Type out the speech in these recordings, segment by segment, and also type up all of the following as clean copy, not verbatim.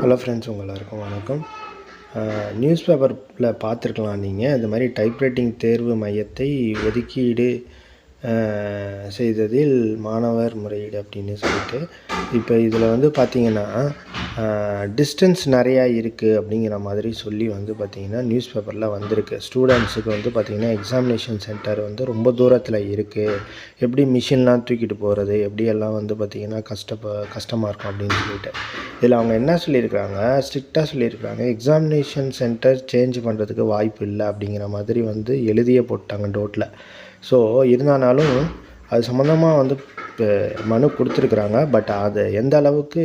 Hello friends, எல்லாருக்கும் வணக்கம். News பேப்பரில் பார்த்துருக்கலாம் நீங்கள். இந்த மாதிரி டைப்ரைட்டிங் தேர்வு மையத்தை ஒதுக்கீடு செய்ததில் மாணவர் முறையீடு அப்படின்னு சொல்லிட்டு இப்போ இதில் வந்து பார்த்திங்கன்னா டிஸ்டன்ஸ் நிறையா இருக்குது அப்படிங்கிற மாதிரி சொல்லி வந்து பார்த்திங்கன்னா நியூஸ் பேப்பரில் வந்திருக்கு. ஸ்டூடெண்ட்ஸுக்கு வந்து பார்த்திங்கன்னா எக்ஸாமினேஷன் சென்டர் வந்து ரொம்ப தூரத்தில் இருக்குது, எப்படி மிஷின்லாம் தூக்கிட்டு போகிறது, எப்படியெல்லாம் வந்து பார்த்திங்கன்னா கஷ்டமாக இருக்கும் அப்படின்னு சொல்லிட்டு இதில் அவங்க என்ன சொல்லியிருக்கிறாங்க, ஸ்ட்ரிக்டாக சொல்லியிருக்கிறாங்க. எக்ஸாமினேஷன் சென்டர் சேஞ்ச் பண்ணுறதுக்கு வாய்ப்பு இல்லை அப்படிங்கிற மாதிரி வந்து எழுதியே போட்டாங்க டோட்டில். ஸோ இருந்தாலும் அது சம்மந்தமாக வந்து மனு கொடுத்துருக்குறாங்க. பட் அது எந்த அளவுக்கு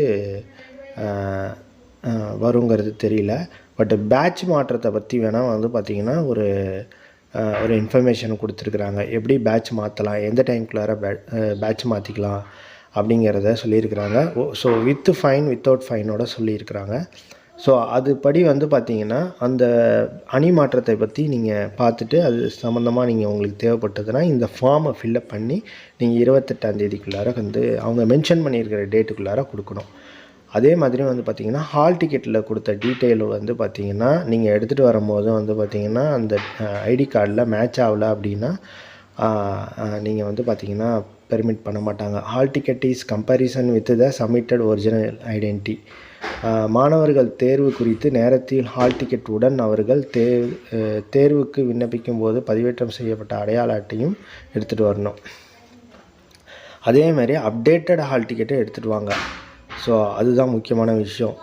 வருங்கிறது தெரியல. பட் பேட்ச் மாற்றத்தை பற்றி வேணால் வந்து பார்த்திங்கன்னா ஒரு இன்ஃபர்மேஷன் கொடுத்துருக்குறாங்க. எப்படி பேட்ச் மாற்றலாம், எந்த டைம்குள்ளார பேட்ச் மாற்றிக்கலாம் அப்படிங்கிறத சொல்லியிருக்கிறாங்க. ஸோ வித் ஃபைன் வித்தவுட் ஃபைனோட சொல்லியிருக்கிறாங்க. ஸோ அதுபடி வந்து பார்த்திங்கன்னா அந்த அணி மாற்றத்தை பற்றி நீங்கள் பார்த்துட்டு அது சம்மந்தமாக நீங்கள் உங்களுக்கு தேவைப்பட்டதுன்னா இந்த ஃபார்மை ஃபில்லப் பண்ணி நீங்கள் 28ஆம் வந்து அவங்க மென்ஷன் பண்ணியிருக்கிற டேட்டுக்குள்ளார கொடுக்கணும். அதே மாதிரி வந்து பார்த்திங்கன்னா ஹால் டிக்கெட்டில் கொடுத்த டீட்டெயில் வந்து பார்த்திங்கன்னா நீங்கள் எடுத்துகிட்டு வரும்போது வந்து பார்த்திங்கன்னா அந்த ஐடி கார்டில் மேட்ச் ஆகலை அப்படின்னா நீங்கள் வந்து பார்த்திங்கன்னா பெர்மிட் பண்ண மாட்டாங்க. Hall ticket is comparison with the submitted original identity. மாணவர்கள் தேர்வு குறித்து நேரத்தில் ஹால் டிக்கெட் உடன் அவர்கள் தேர்வுக்கு விண்ணப்பிக்கும் போது பதிவேற்றம் செய்யப்பட்ட அடையாள அட்டையும் எடுத்துகிட்டு வரணும். அதேமாதிரி அப்டேட்டட் ஹால் டிக்கெட்டை எடுத்துகிட்டு வாங்க. ஸோ அதுதான் முக்கியமான விஷயம்.